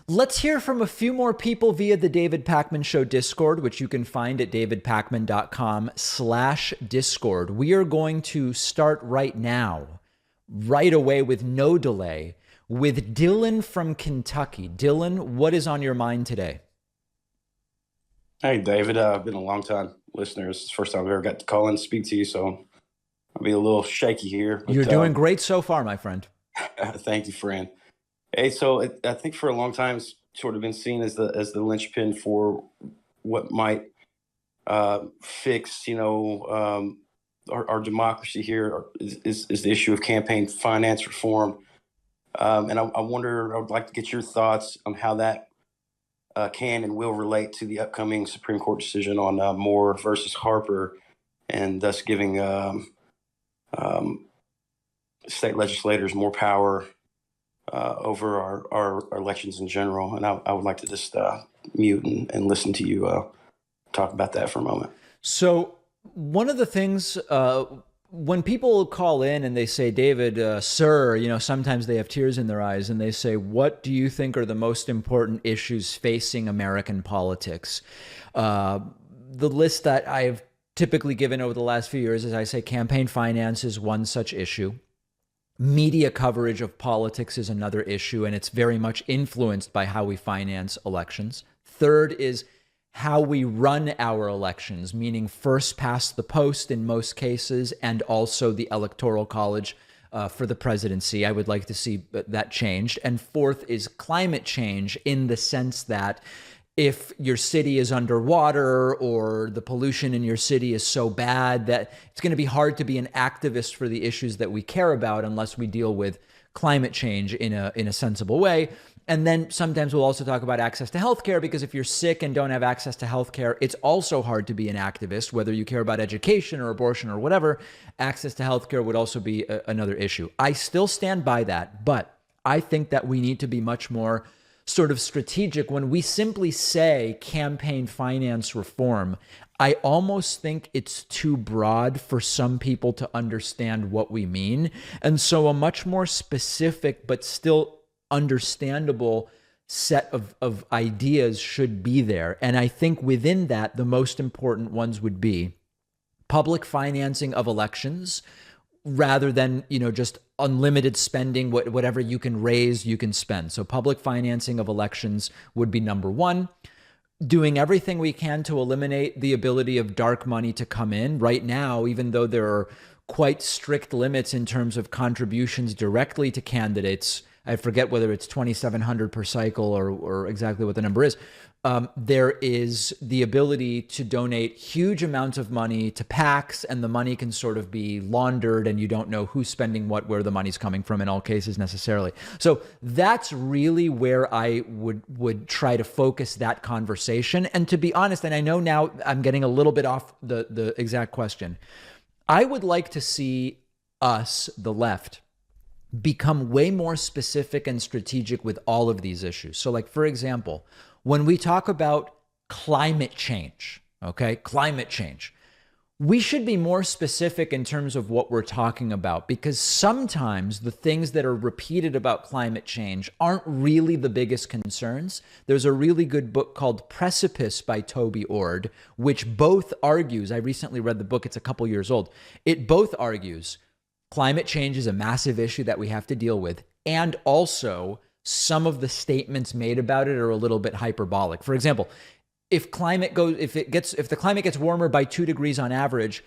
Let's hear from a few more people via the David Pakman Show Discord, which you can find at davidpakman.com/Discord. We are going to start right now, right away with no delay, with Dylan from Kentucky. Dylan, what is on your mind today? Hey, David. I've been a long time listener. This is the first time I've ever got to call in and speak to you, so I'll be a little shaky here. You're But doing great so far, my friend. thank you, friend. Hey, so I think for a long time it's sort of been seen as the linchpin for what might fix, our democracy here is the issue of campaign finance reform. And I wonder, I would like to get your thoughts on how that can and will relate to the upcoming Supreme Court decision on Moore versus Harper, and thus giving um, state legislators more power over our elections in general. And I would like to just mute and listen to you talk about that for a moment. So, one of the things, when people call in and they say, David, sir, sometimes they have tears in their eyes and they say, what do you think are the most important issues facing American politics? The list that I've typically given over the last few years is, I say, campaign finance is one such issue. Media coverage of politics is another issue, and it's very much influenced by how we finance elections. Third is how we run our elections, meaning first past the post in most cases, and also the Electoral College for the presidency. I would like to see that changed. And fourth is climate change, in the sense that if your city is underwater or the pollution in your city is so bad that it's going to be hard to be an activist for the issues that we care about unless we deal with climate change in a sensible way. And then sometimes we'll also talk about access to healthcare, because if you're sick and don't have access to healthcare, it's also hard to be an activist, whether you care about education or abortion or whatever. Access to healthcare would also be another issue. I still stand by that, but I think that we need to be much more sort of strategic. When we simply say campaign finance reform, I almost think it's too broad for some people to understand what we mean. And so a much more specific but still understandable set of ideas should be there. And I think within that, the most important ones would be public financing of elections, rather than, just unlimited spending. Whatever you can raise, you can spend. So public financing of elections would be number one. Doing everything we can to eliminate the ability of dark money to come in. Right now, even though there are quite strict limits in terms of contributions directly to candidates, I forget whether it's 2,700 per cycle or exactly what the number is. There is the ability to donate huge amounts of money to PACs, and the money can sort of be laundered, and you don't know who's spending what, where the money's coming from in all cases necessarily. So that's really where I would try to focus that conversation. And to be honest, and I know now I'm getting a little bit off the exact question, I would like to see us, the left, become way more specific and strategic with all of these issues. So, like, for example, when we talk about climate change, climate change, we should be more specific in terms of what we're talking about, because sometimes the things that are repeated about climate change aren't really the biggest concerns. There's a really good book called Precipice by Toby Ord, which both argues, I recently read the book, it's a couple years old, it both argues climate change is a massive issue that we have to deal with, and also some of the statements made about it are a little bit hyperbolic. For example, if the climate gets warmer by 2 degrees on average,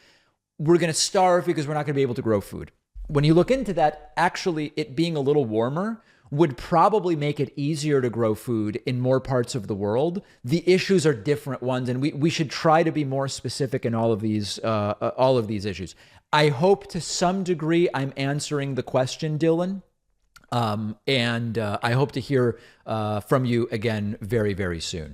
we're going to starve because we're not going to be able to grow food. When you look into that, actually it being a little warmer would probably make it easier to grow food in more parts of the world. The issues are different ones, and we should try to be more specific in all of these issues. I hope to some degree I'm answering the question, Dylan. And I hope to hear from you again very, very soon.